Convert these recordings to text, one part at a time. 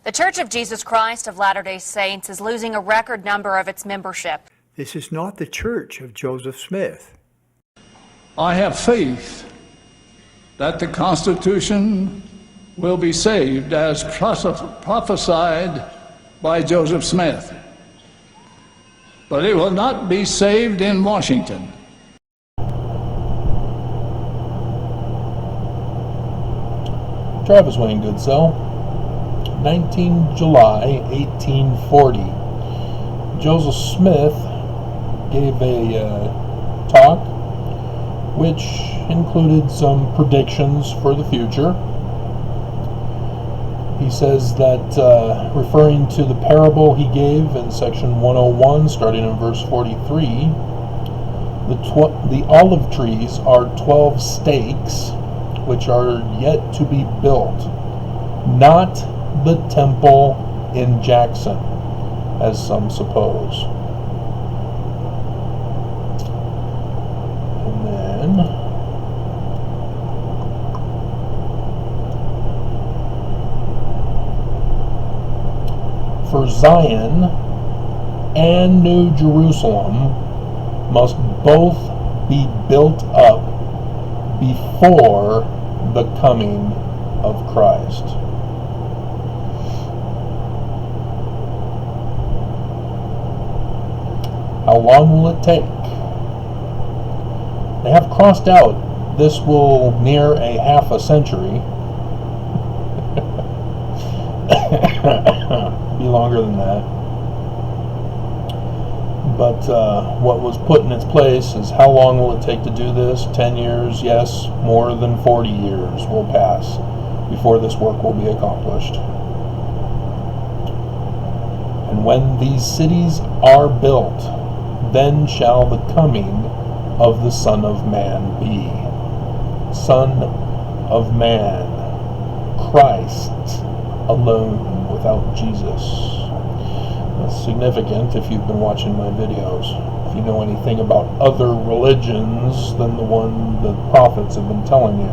The Church of Jesus Christ of Latter-day Saints is losing a record number of its membership. This is not the Church of Joseph Smith. I have faith that the Constitution will be saved as prophesied by Joseph Smith. But it will not be saved in Washington. Travis Wayne Goodsell, 19 July 1840. Joseph Smith gave a talk which included some predictions for the future. He says that, referring to the parable he gave in section 101, starting in verse 43, the olive trees are 12 stakes which are yet to be built, not the temple in Jackson, as some suppose. And then for Zion and New Jerusalem must both be built up before the coming of Christ. How long will it take? They have crossed out this will near a half a century. Be longer than that. But what was put in its place is how long will it take to do this? 10 years? Yes, more than 40 years will pass before this work will be accomplished. And when these cities are built, then shall the coming of the Son of Man be. Son of Man, Christ alone, without Jesus. That's significant if you've been watching my videos. If you know anything about other religions than the one the prophets have been telling you.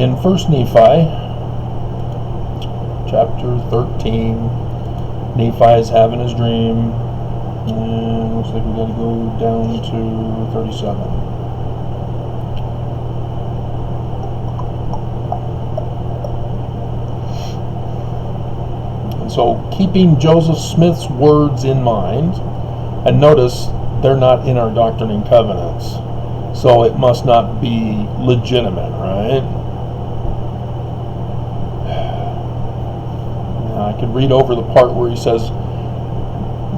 In 1 Nephi, chapter 13, Nephi is having his dream. And looks like we got to go down to 37. So keeping Joseph Smith's words in mind, and notice they're not in our Doctrine and Covenants, so it must not be legitimate, right? Now, I could read over the part where he says,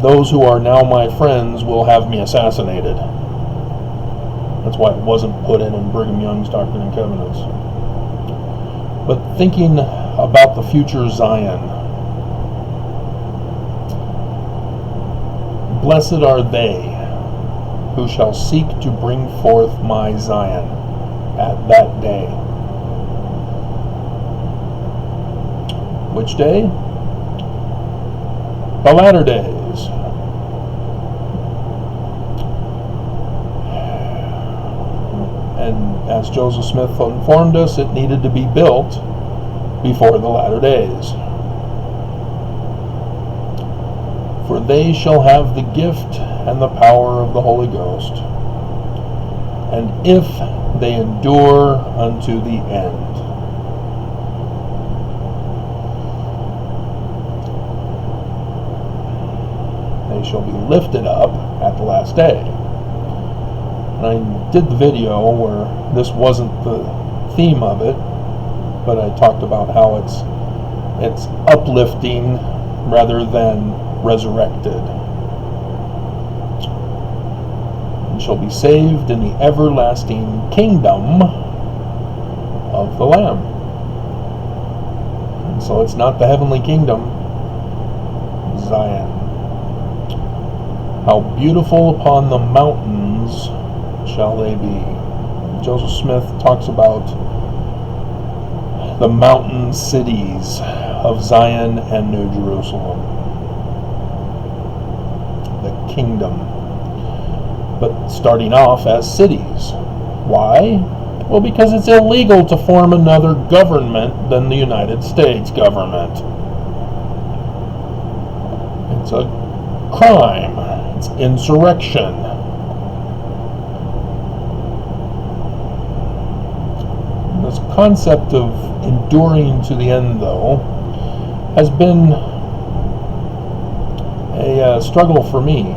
"Those who are now my friends will have me assassinated." That's why it wasn't put in Brigham Young's Doctrine and Covenants. But thinking about the future Zion, blessed are they who shall seek to bring forth my Zion at that day. Which day? The latter days. And as Joseph Smith informed us, it needed to be built before the latter days. For they shall have the gift and the power of the Holy Ghost, and if they endure unto the end. They shall be lifted up at the last day. And I did the video where this wasn't the theme of it, but I talked about how it's uplifting rather than resurrected, and shall be saved in the everlasting kingdom of the Lamb. And so it's not the heavenly kingdom, Zion. How beautiful upon the mountains shall they be. Joseph Smith talks about the mountain cities of Zion and New Jerusalem. The kingdom, but starting off as cities. Why? Well, because it's illegal to form another government than the United States government. It's a crime. It's insurrection. This concept of enduring to the end, though, has been a struggle for me,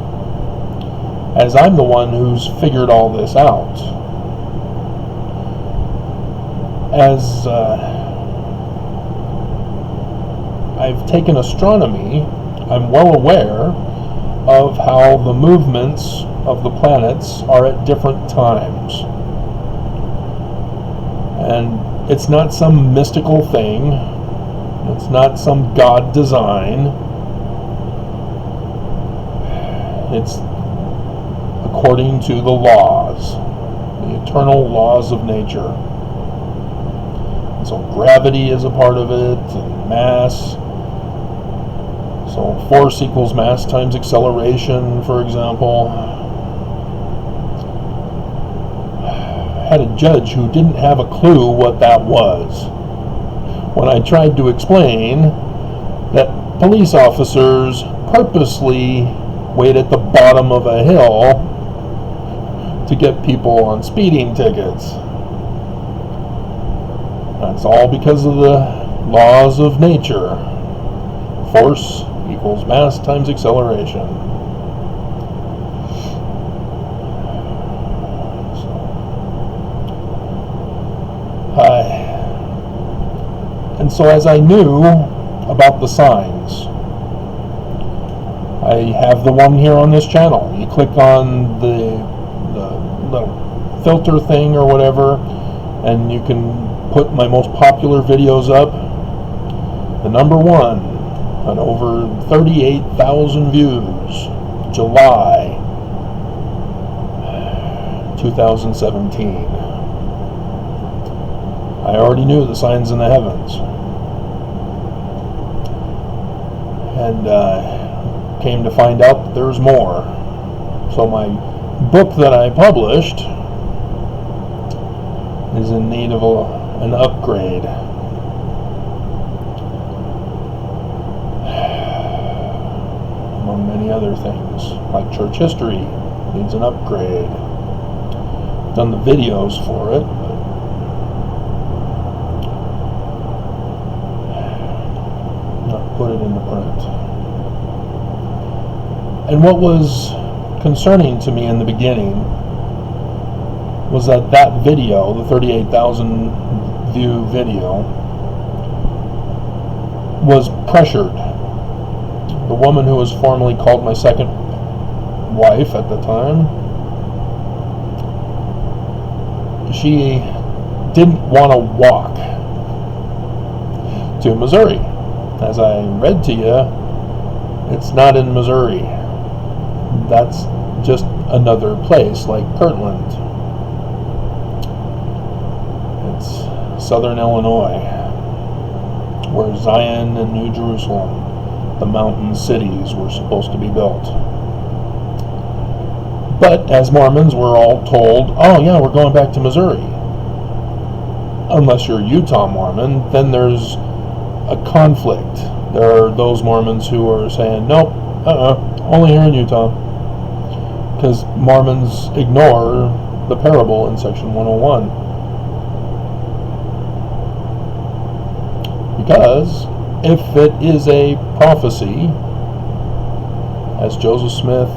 as I'm the one who's figured all this out. As I've taken astronomy, I'm well aware of how the movements of the planets are at different times. And it's not some mystical thing. It's not some God design. It's according to the laws, the eternal laws of nature. And so gravity is a part of it, and mass. So force equals mass times acceleration, for example. I had a judge who didn't have a clue what that was when I tried to explain that police officers purposely wait at the bottom of a hill to get people on speeding tickets. That's all because of the laws of nature. Force equals mass times acceleration. And so as I knew about the signs, I have the one here on this channel. You click on the little filter thing or whatever, and you can put my most popular videos up. The number one on over 38,000 views, July 2017. I already knew the signs in the heavens. And came to find out that there's more. So my book that I published is in need of an upgrade. Among many other things, like church history needs an upgrade. I've done the videos for it, but not put it into print. And what was concerning to me in the beginning was that video, the 38,000 view video, was pressured. The woman who was formerly called my second wife at the time, she didn't want to walk to Missouri. As I read to you, it's not in Missouri. That's just another place like Kirtland. It's southern Illinois, where Zion and New Jerusalem, the mountain cities, were supposed to be built. But as Mormons, we're all told, oh yeah, we're going back to Missouri. Unless you're a Utah Mormon, then there's a conflict. There are those Mormons who are saying, nope, only here in Utah. Because Mormons ignore the parable in section 101. Because if it is a prophecy, as Joseph Smith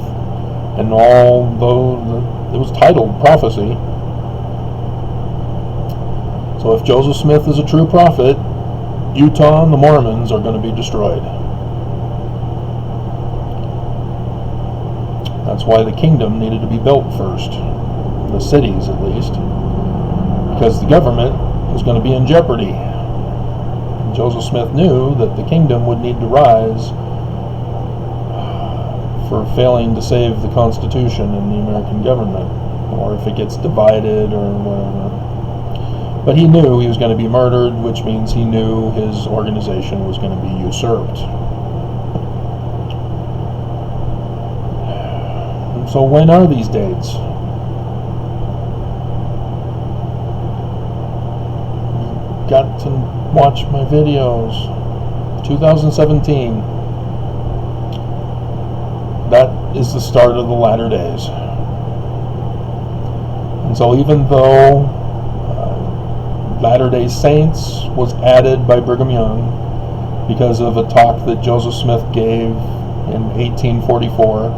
and all those, it was titled prophecy. So if Joseph Smith is a true prophet, Utah and the Mormons are going to be destroyed. That's why the kingdom needed to be built first, the cities at least, because the government was going to be in jeopardy. And Joseph Smith knew that the kingdom would need to rise for failing to save the Constitution and the American government, or if it gets divided or whatever. But he knew he was going to be murdered, which means he knew his organization was going to be usurped. So when are these dates? watch my videos. 2017. That is the start of the latter days. And so even though Latter-day Saints was added by Brigham Young because of a talk that Joseph Smith gave in 1844,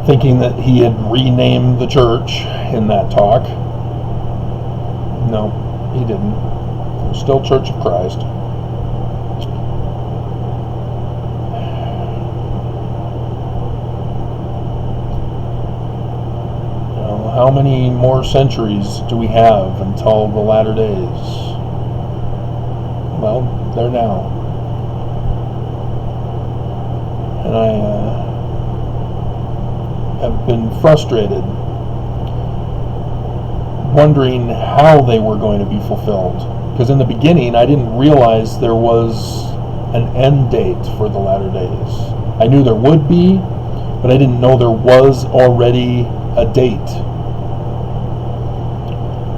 thinking that he had renamed the church in that talk. No, he didn't. It was still Church of Christ. How many more centuries do we have until the latter days? Well, they're now. And I have been frustrated, wondering how they were going to be fulfilled. Because in the beginning, I didn't realize there was an end date for the latter days. I knew there would be, but I didn't know there was already a date,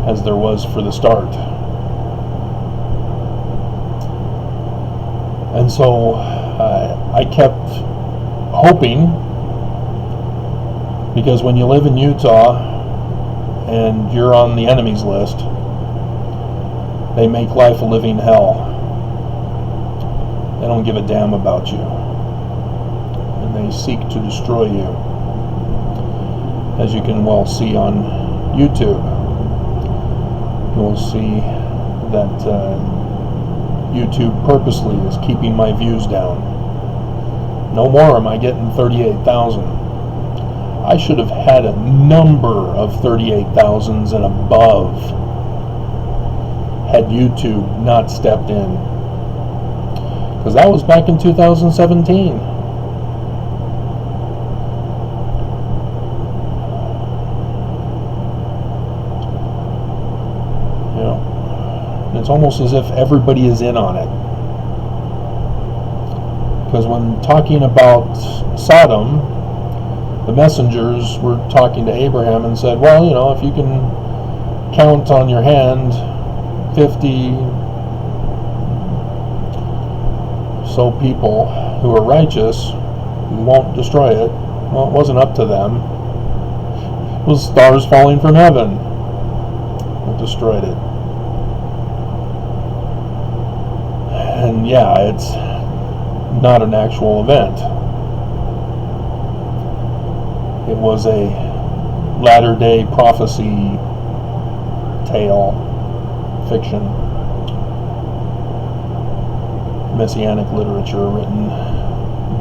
as there was for the start. And so I kept hoping, because when you live in Utah and you're on the enemies list, they make life a living hell. They don't give a damn about you, and they seek to destroy you, as you can well see on YouTube. You'll see that YouTube purposely is keeping my views down. No more am I getting 38,000. I should have had a number of 38,000s and above had YouTube not stepped in. Because that was back in 2017. It's almost as if everybody is in on it. Because when talking about Sodom, the messengers were talking to Abraham and said, well, you know, if you can count on your hand 50 so people who are righteous, you won't destroy it. Well, it wasn't up to them. It was stars falling from heaven that destroyed it. And yeah, it's not an actual event. It was a latter-day prophecy tale, fiction, messianic literature written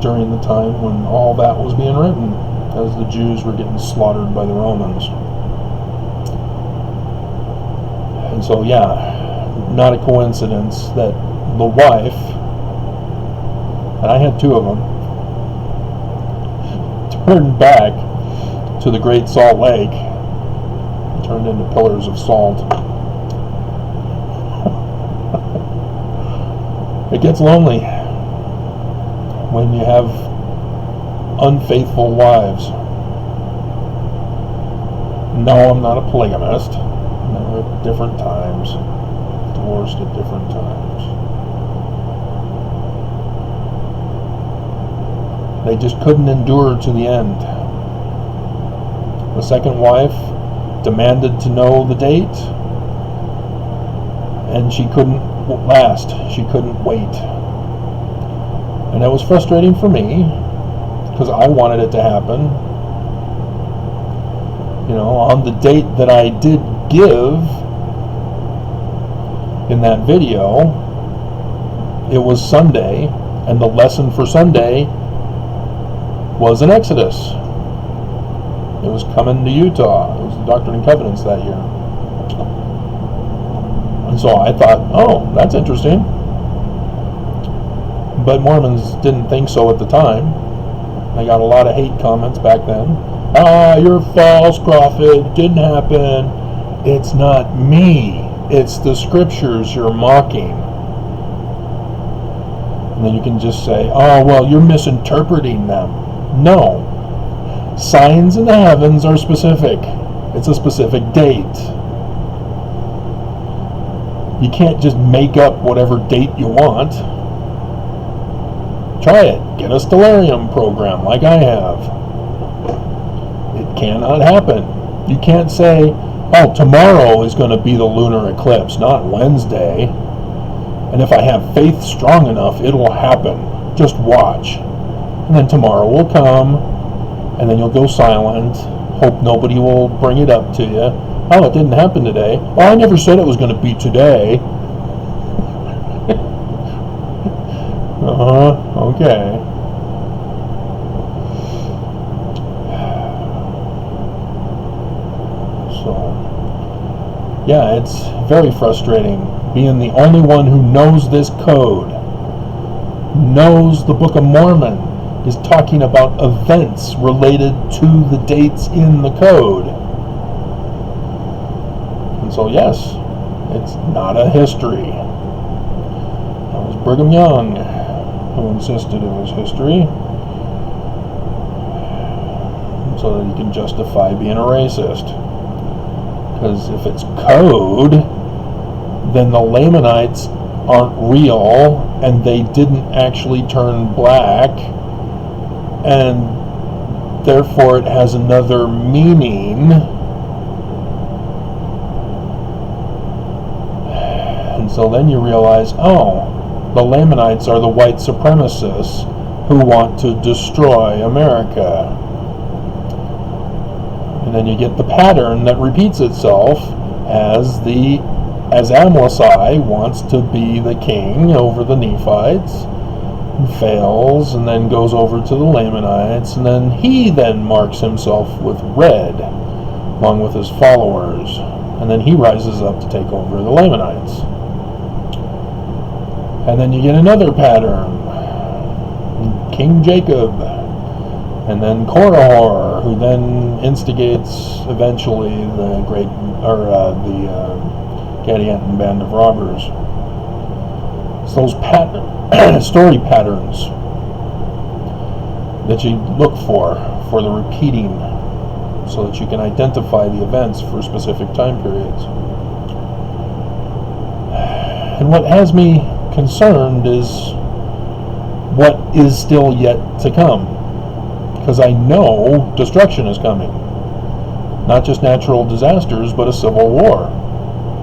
during the time when all that was being written, as the Jews were getting slaughtered by the Romans. And so yeah, not a coincidence that the wife, and I had two of them, turned back to the Great Salt Lake, turned into pillars of salt. It gets lonely when you have unfaithful wives. No, I'm not a polygamist. No, at different times. Divorced at different times. They just couldn't endure to the end. The second wife demanded to know the date, and she couldn't last. She couldn't wait. And that was frustrating for me, because I wanted it to happen. You know, on the date that I did give in that video, it was Sunday, and the lesson for Sunday was in Exodus. It was coming to Utah. It was the Doctrine and Covenants that year. And so I thought, oh, that's interesting. But Mormons didn't think so at the time. I got a lot of hate comments back then. You're a false prophet. Didn't happen. It's not me. It's the scriptures you're mocking. And then you can just say, oh, well, you're misinterpreting them. No. Signs in the heavens are specific. It's a specific date. You can't just make up whatever date you want. Try it. Get a stellarium program like I have. It cannot happen. You can't say, oh, tomorrow is going to be the lunar eclipse, not Wednesday. And if I have faith strong enough, it'll happen. Just watch. And then tomorrow will come, and then you'll go silent. Hope nobody will bring it up to you. Oh, it didn't happen today. Well, I never said it was going to be today. Okay. So, yeah, it's very frustrating being the only one who knows this code, knows the Book of Mormon is talking about events related to the dates in the code. And so, yes, it's not a history. That was Brigham Young who insisted it was history, so that he can justify being a racist. Because if it's code, then the Lamanites aren't real, and they didn't actually turn black, and therefore it has another meaning. And so then you realize, oh, the Lamanites are the white supremacists who want to destroy America. And then you get the pattern that repeats itself as Amlici wants to be the king over the Nephites, and fails, and then goes over to the Lamanites, and then he then marks himself with red along with his followers, and then he rises up to take over the Lamanites. And then you get another pattern, King Jacob, and then Korihor, who then instigates eventually the Gadianton band of robbers. It's those story patterns that you look for the repeating, so that you can identify the events for specific time periods. And what has me concerned is what is still yet to come, because I know destruction is coming. Not just natural disasters, but a civil war.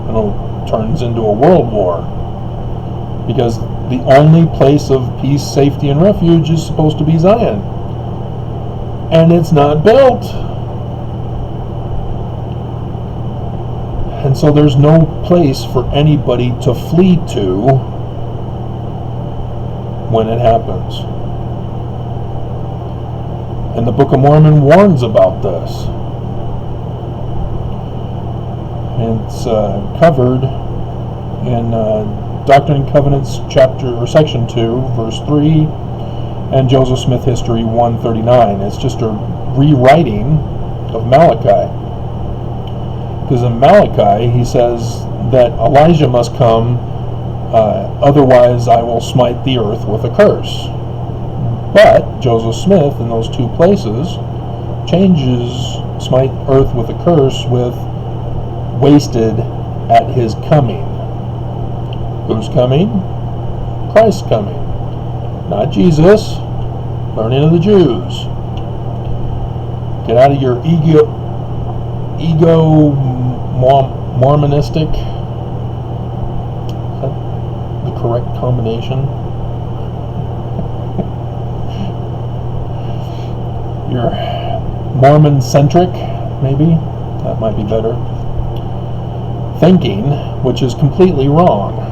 And it turns into a world war, because the only place of peace, safety, and refuge is supposed to be Zion, and it's not built. And so there's no place for anybody to flee to when it happens. And the Book of Mormon warns about this. It's covered in Doctrine and Covenants section 2, verse 3, and Joseph Smith History 139. It's just a rewriting of Malachi. Because in Malachi, he says that Elijah must come, otherwise I will smite the earth with a curse. But Joseph Smith, in those two places, changes smite earth with a curse with wasted at his coming. Who's coming? Christ's coming. Not Jesus. Learning of the Jews. Get out of your ego Mormonistic. Is that the correct combination? You're Mormon-centric, maybe? That might be better. Thinking, which is completely wrong.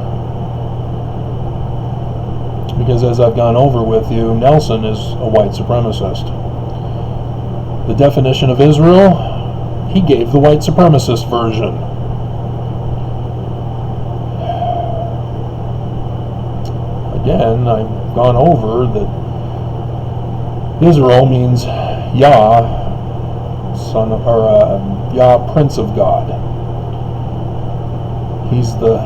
Because as I've gone over with you, Nelson is a white supremacist. The definition of Israel, he gave the white supremacist version. Again, I've gone over that Israel means Yah, Yah, Prince of God. He's the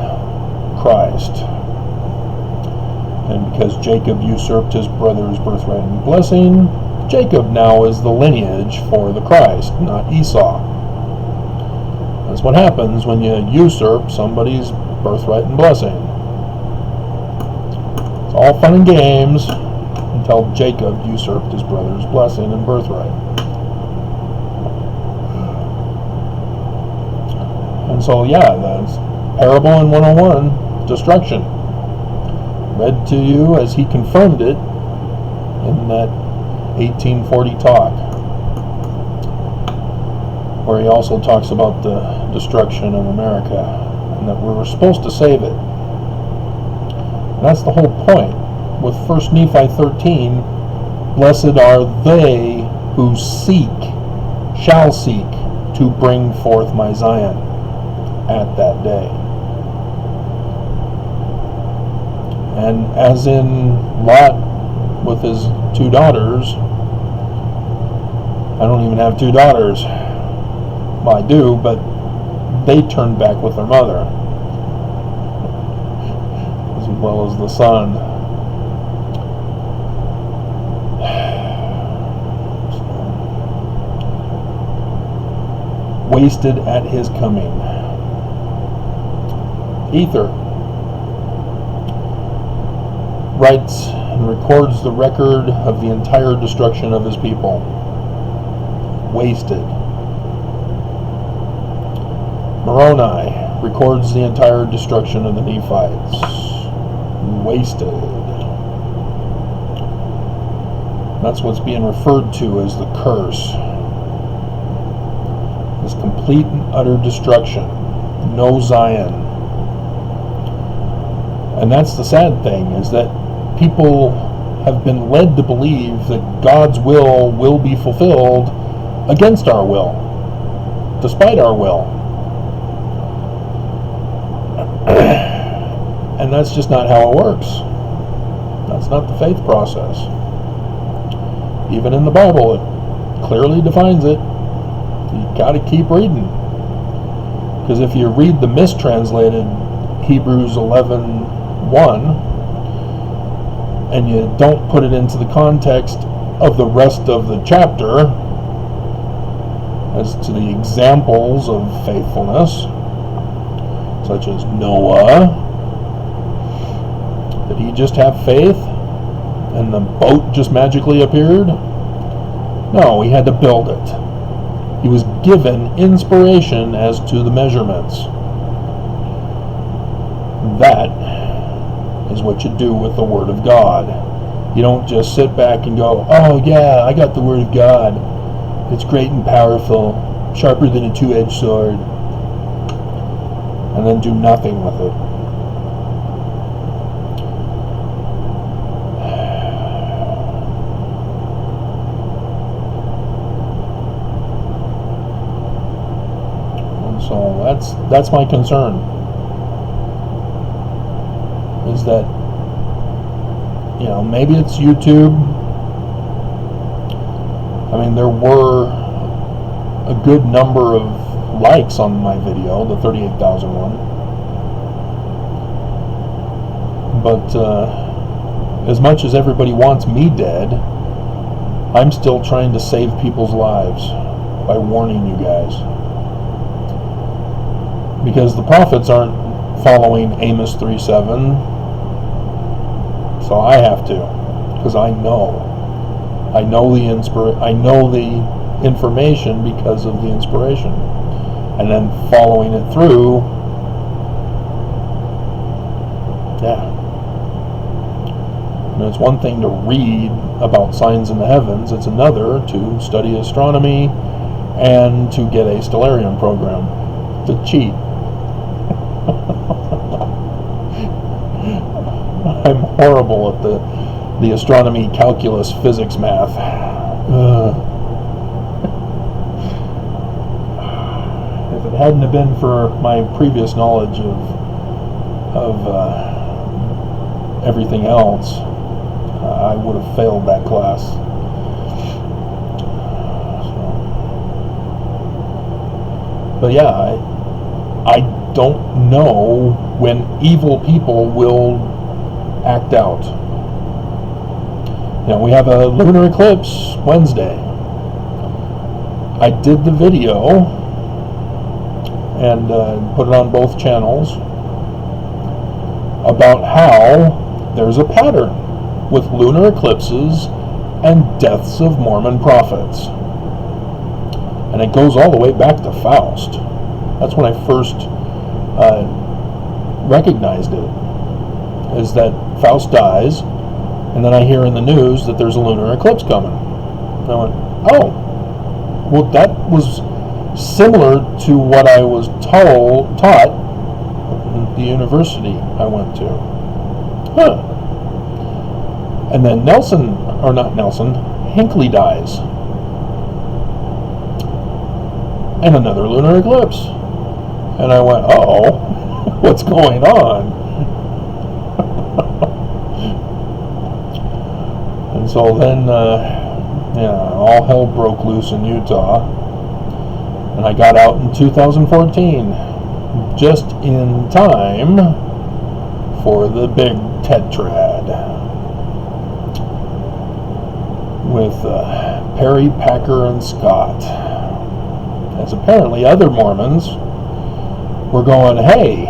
Christ. And because Jacob usurped his brother's birthright and blessing, Jacob now is the lineage for the Christ, not Esau. That's what happens when you usurp somebody's birthright and blessing. It's all fun and games until Jacob usurped his brother's blessing and birthright. And so, yeah, that's Parable in 101, destruction. Read to you as he confirmed it in that 1840 talk, where he also talks about the destruction of America and that we were supposed to save it. And that's the whole point. With 1 Nephi 13, blessed are they who shall seek to bring forth my Zion at that day. And as in Lot with his 2 daughters, I don't even have 2 daughters. Well, I do, but they turned back with their mother, as well as the son. Wasted at his coming. Ether writes and records the record of the entire destruction of his people. Wasted. Moroni records the entire destruction of the Nephites. Wasted. That's what's being referred to as the curse. This complete and utter destruction. No Zion. And that's the sad thing, is that people have been led to believe that God's will be fulfilled against our will, despite our will. And that's just not how it works. That's not the faith process. Even in the Bible, it clearly defines it. You got to keep reading. Because if you read the mistranslated Hebrews 11:1, and you don't put it into the context of the rest of the chapter as to the examples of faithfulness, such as Noah, did he just have faith and the boat just magically appeared? No, he had to build it. He was given inspiration as to the measurements. That is what you do with the Word of God. You don't just sit back and go, oh yeah, I got the Word of God. It's great and powerful, sharper than a two-edged sword, and then do nothing with it. And so that's my concern. Is that, maybe it's YouTube. I mean, there were a good number of likes on my video, the 38,000 one. But as much as everybody wants me dead, I'm still trying to save people's lives by warning you guys. Because the prophets aren't following Amos 3:7. So I have to, because I know the information because of the inspiration, and then following it through. Yeah, and it's one thing to read about signs in the heavens; it's another to study astronomy and to get a stellarium program to cheat. I'm horrible at the astronomy, calculus, physics, math. If it hadn't have been for my previous knowledge of everything else, I would have failed that class. But yeah, I don't know when evil people will act out. We have a lunar eclipse Wednesday. I did the video and put it on both channels. about how there's a pattern with lunar eclipses and deaths of Mormon prophets. And it goes all the way back to Faust. That's when I first recognized it, is that Faust dies, and then I hear in the news that there's a lunar eclipse coming. And I went, oh, well, that was similar to what I was taught at the university I went to. Huh. And then Hinckley dies. And another lunar eclipse. And I went, uh-oh, what's going on? And so then, all hell broke loose in Utah. And I got out in 2014, just in time for the big tetrad with Perry, Packer, and Scott. As apparently other Mormons were going, hey,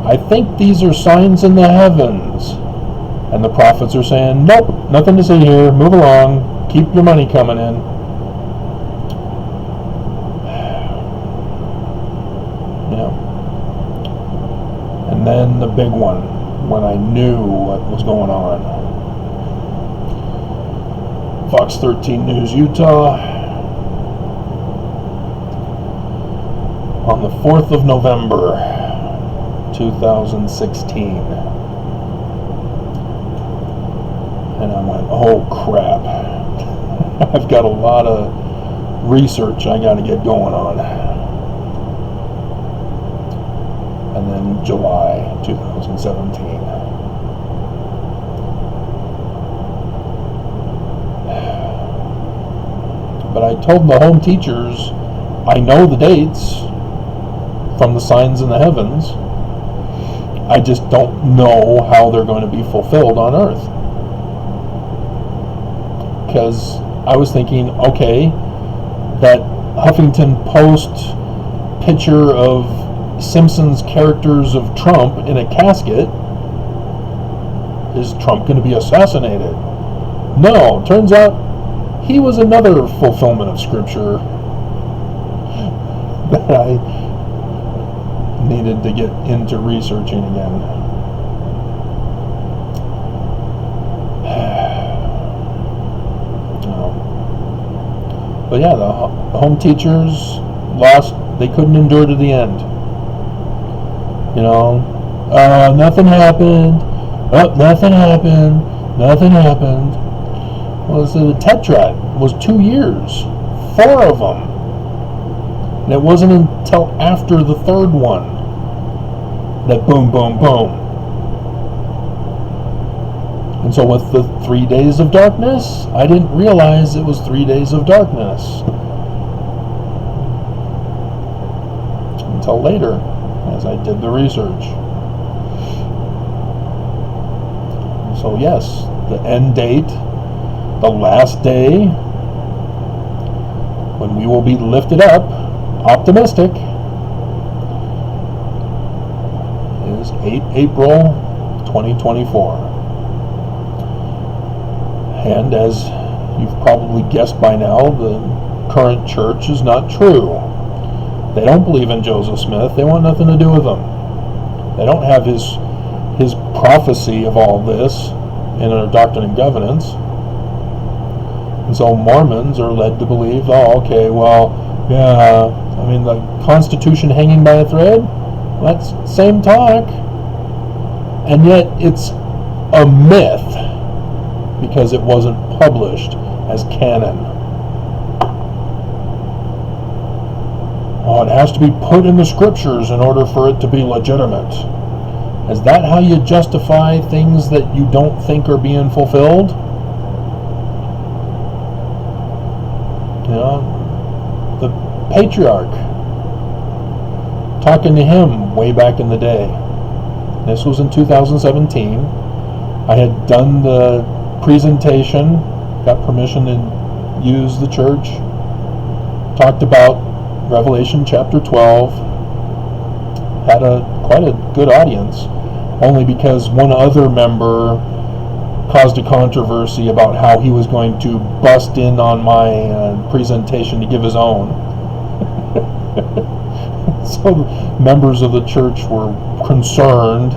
I think these are signs in the heavens. And the prophets are saying, nope, nothing to see here, move along, keep your money coming in. Yeah. And then the big one, when I knew what was going on. Fox 13 News, Utah, on the 4th of November, 2016. And I went, oh crap. I've got a lot of research I got to get going on. And then July 2017. But I told the home teachers, I know the dates from the signs in the heavens. I just don't know how they're going to be fulfilled on earth. Because I was thinking, okay, that Huffington Post picture of Simpsons characters of Trump in a casket, is Trump going to be assassinated? No, turns out he was another fulfillment of Scripture that I needed to get into researching again. But yeah, the home teachers lost, they couldn't endure to the end. You know, nothing happened, nothing happened. Well, the tetrad was 2 years, 4 of them. And it wasn't until after the third one that boom, boom, boom. And so with the 3 days of darkness, I didn't realize it was 3 days of darkness until later, as I did the research. So yes, the end date, the last day, when we will be lifted up, optimistic, is 8 April 2024. And as you've probably guessed by now, the current church is not true. They don't believe in Joseph Smith. They want nothing to do with him. They don't have his prophecy of all this in our Doctrine and Covenants. And so Mormons are led to believe, oh, okay, well, yeah, I mean, the Constitution hanging by a thread, that's same talk. And yet it's a myth because it wasn't published as canon. Oh, it has to be put in the scriptures in order for it to be legitimate. Is that how you justify things that you don't think are being fulfilled? You know, the patriarch, talking to him way back in the day. This was in 2017. I had done the presentation, got permission to use the church, talked about Revelation chapter 12, had quite a good audience, only because one other member caused a controversy about how he was going to bust in on my presentation to give his own. So members of the church were concerned.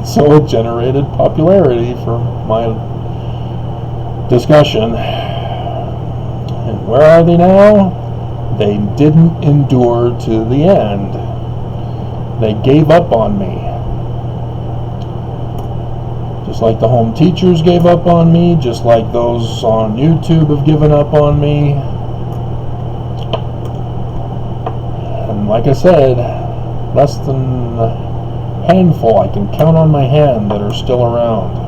So it generated popularity for my discussion. And where are they now? They didn't endure to the end. They gave up on me. Just like the home teachers gave up on me, just like those on YouTube have given up on me. And like I said, less than a handful, I can count on my hand, that are still around.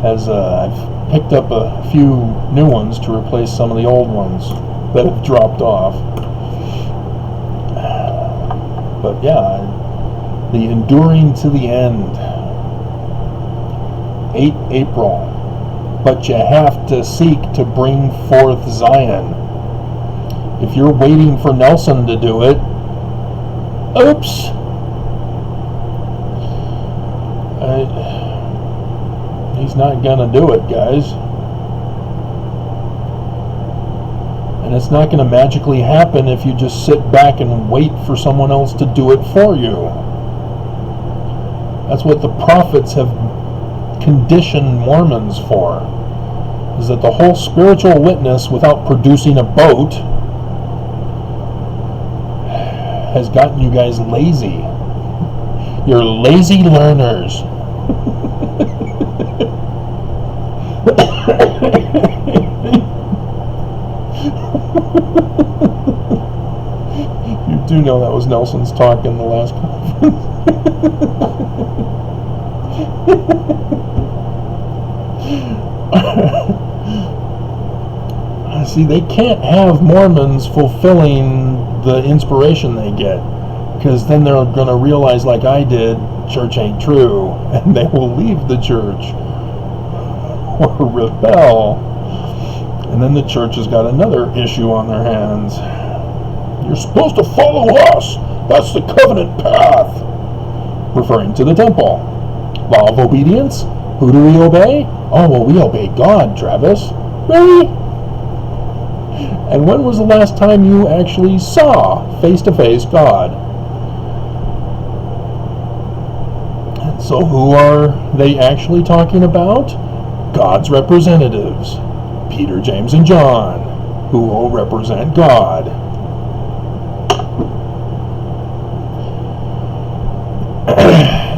As I've picked up a few new ones to replace some of the old ones that have dropped off. But yeah, the enduring to the end. 8 April. But you have to seek to bring forth Zion. If you're waiting for Nelson to do it, oops. He's not gonna do it, guys. And it's not gonna magically happen if you just sit back and wait for someone else to do it for you. That's what the prophets have conditioned Mormons for, is that the whole spiritual witness without producing a boat has gotten you guys lazy. You're lazy learners. You do know that was Nelson's talk in the last conference. See, they can't have Mormons fulfilling the inspiration they get, because then they're going to realize, like I did, church ain't true, and they will leave the church or rebel, and then the church has got another issue on their hands. You're supposed to follow us. That's the covenant path, referring to the temple. Law of obedience. Who do we obey? Oh, well, we obey God, Travis. Really? And when was the last time you actually saw face-to-face God? And so who are they actually talking about? God's representatives. Peter, James, and John, who will represent God.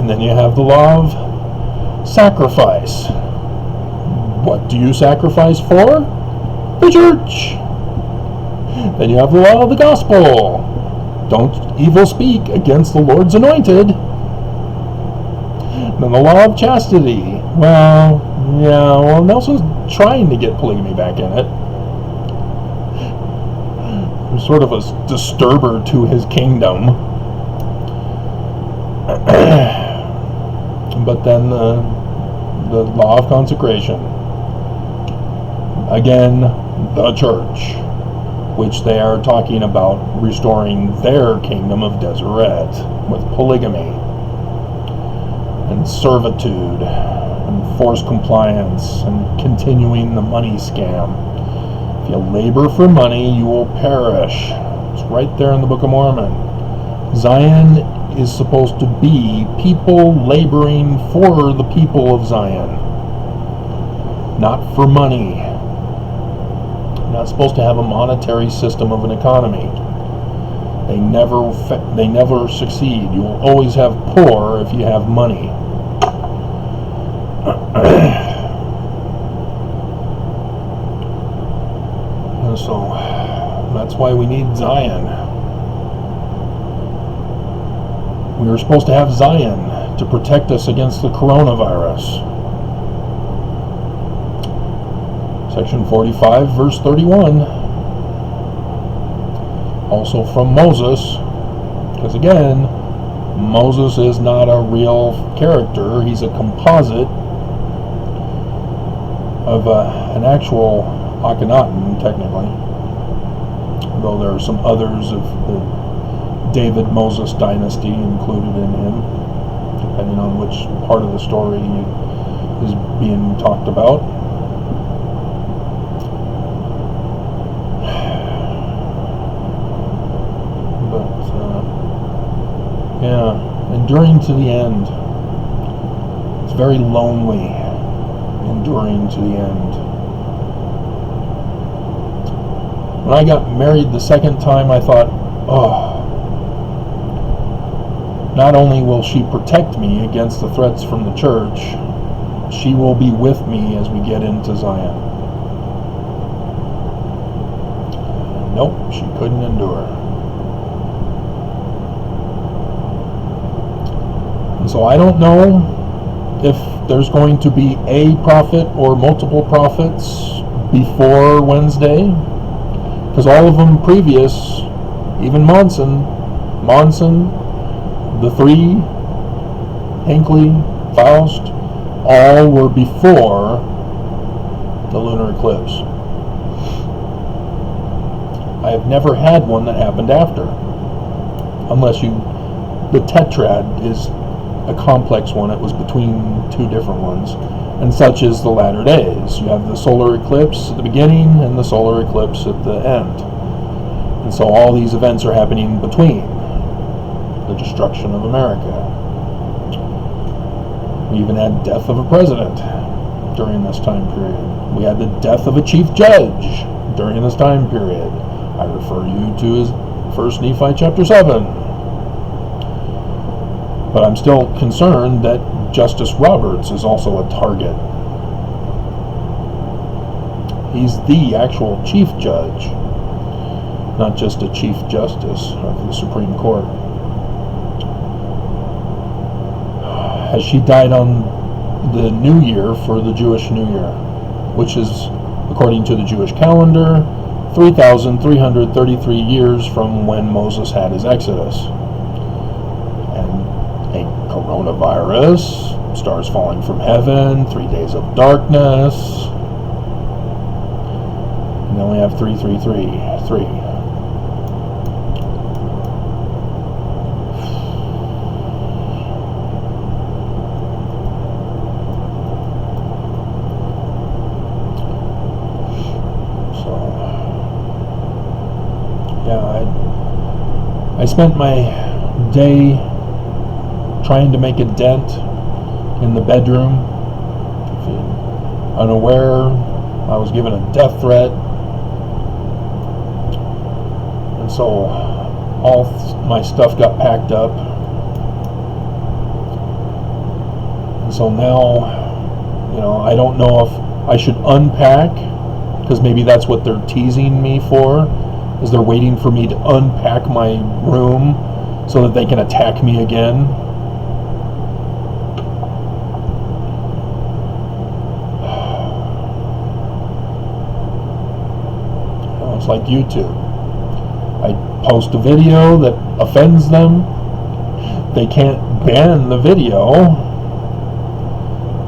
And then you have the law of sacrifice. What do you sacrifice for? The church. Then you have the law of the gospel. Don't evil speak against the Lord's anointed. Then the law of chastity. Well, Nelson's trying to get polygamy back in it. There's sort of a disturber to his kingdom. But then the law of consecration. Again, the church, which they are talking about restoring their kingdom of Deseret with polygamy and servitude and forced compliance and continuing the money scam. If you labor for money, you will perish. It's right there in the Book of Mormon. Zion is supposed to be people laboring for the people of Zion, not for money. You're not supposed to have a monetary system of an economy. They never succeed. You will always have poor if you have money. And so that's why we need Zion. We were supposed to have Zion to protect us against the coronavirus. Section 45, verse 31. Also from Moses, because again, Moses is not a real character. He's a composite of an actual Akhenaten, technically. Though there are some others of the David Moses dynasty included in him, depending on which part of the story is being talked about. But yeah, enduring to the end. It's very lonely, enduring to the end. When I got married the second time, I thought, oh, not only will she protect me against the threats from the church, she will be with me as we get into Zion. Nope, she couldn't endure. And so I don't know if there's going to be a prophet or multiple prophets before Wednesday, because all of them previous, even Monson, the three, Hinckley, Faust, all were before the lunar eclipse. I have never had one that happened after, unless the tetrad is a complex one. It was between two different ones, and such is the latter days. You have the solar eclipse at the beginning and the solar eclipse at the end, and so all these events are happening between the destruction of America. We even had death of a president during this time period. We had the death of a chief judge during this time period. I refer you to 1 Nephi chapter 7. But I'm still concerned that Justice Roberts is also a target. He's the actual chief judge, not just a chief justice of the Supreme Court. As she died on the New Year for the Jewish New Year, which is, according to the Jewish calendar, 3,333 years from when Moses had his Exodus. And a coronavirus, stars falling from heaven, 3 days of darkness, and then we have 333. I spent my day trying to make a dent in the bedroom. If you're unaware, I was given a death threat, and so all my stuff got packed up. And so now, I don't know if I should unpack, because maybe that's what they're teasing me for, is they're waiting for me to unpack my room so that they can attack me again. It's like YouTube. I post a video that offends them. They can't ban the video.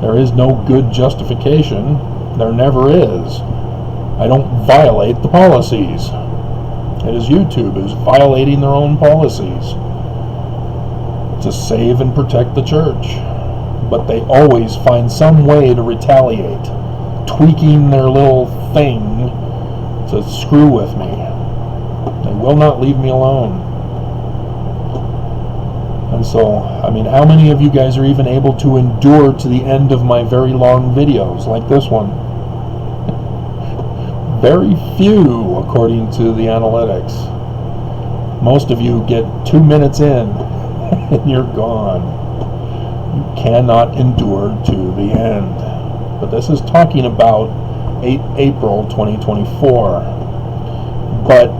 There is no good justification. There never is. I don't violate the policies. It is YouTube who's violating their own policies to save and protect the church. But they always find some way to retaliate, tweaking their little thing to screw with me. They will not leave me alone. And so, how many of you guys are even able to endure to the end of my very long videos like this one? Very few, according to the analytics. Most of you get 2 minutes in and you're gone. You cannot endure to the end. But this is talking about April 2024. But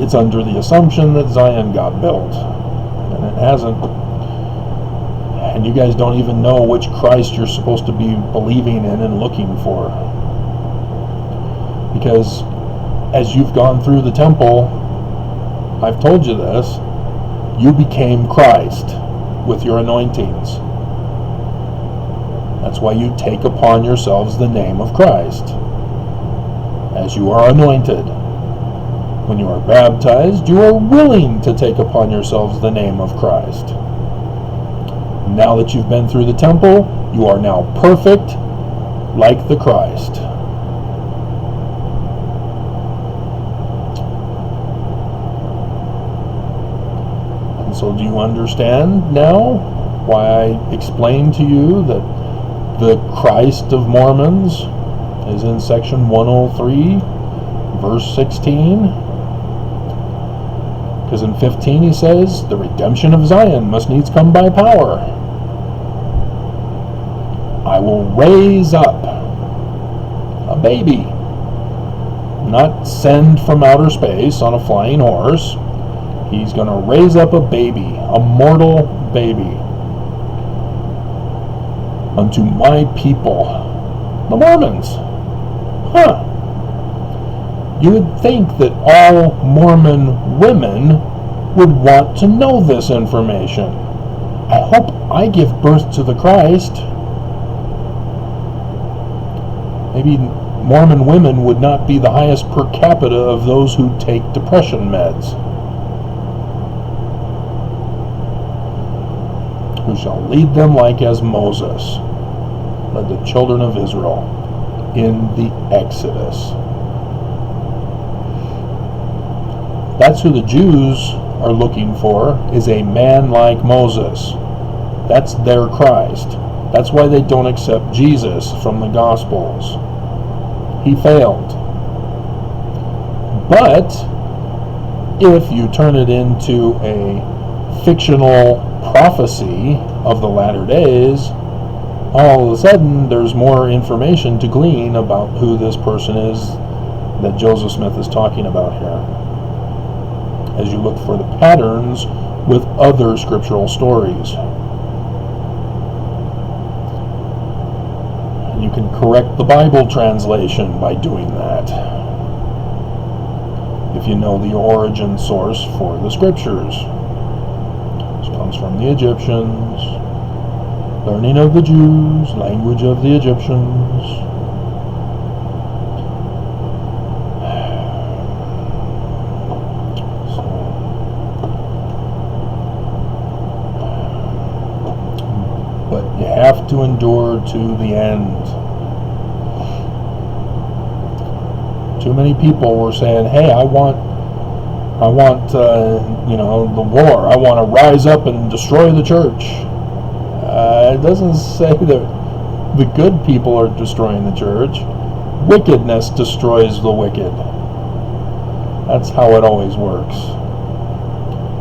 it's under the assumption that Zion got built. And it hasn't. And you guys don't even know which Christ you're supposed to be believing in and looking for. Because as you've gone through the temple, I've told you this, you became Christ with your anointings. That's why you take upon yourselves the name of Christ, as you are anointed. When you are baptized, you are willing to take upon yourselves the name of Christ. Now that you've been through the temple, you are now perfect like the Christ. And so do you understand now why I explained to you that the Christ of Mormons is in section 103, verse 16? Because in 15 he says, the redemption of Zion must needs come by power. I will raise up a baby, not send from outer space on a flying horse. He's going to raise up a baby, a mortal baby, unto my people, the Mormons. Huh. You would think that all Mormon women would want to know this information. I hope I give birth to the Christ. Maybe Mormon women would not be the highest per capita of those who take depression meds. Who shall lead them like as Moses led the children of Israel in the Exodus. That's who the Jews are looking for, is a man like Moses. That's their Christ. That's why they don't accept Jesus from the Gospels. He failed. But if you turn it into a fictional prophecy of the latter days, all of a sudden there's more information to glean about who this person is that Joseph Smith is talking about here, as you look for the patterns with other scriptural stories. And you can correct the Bible translation by doing that, if you know the origin source for the scriptures. This comes from the Egyptians, learning of the Jews, language of the Egyptians. But you have to endure to the end. Too many people were saying, "Hey, I want, the war. I want to rise up and destroy the church." It doesn't say that the good people are destroying the church. Wickedness destroys the wicked. That's how it always works.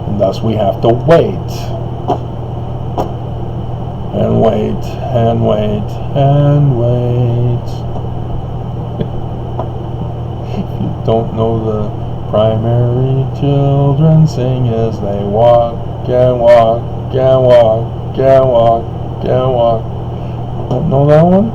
And thus we have to wait. And wait, and wait, and wait. If you don't know the primary children sing as they walk and walk and walk and walk and walk. Don't know that one?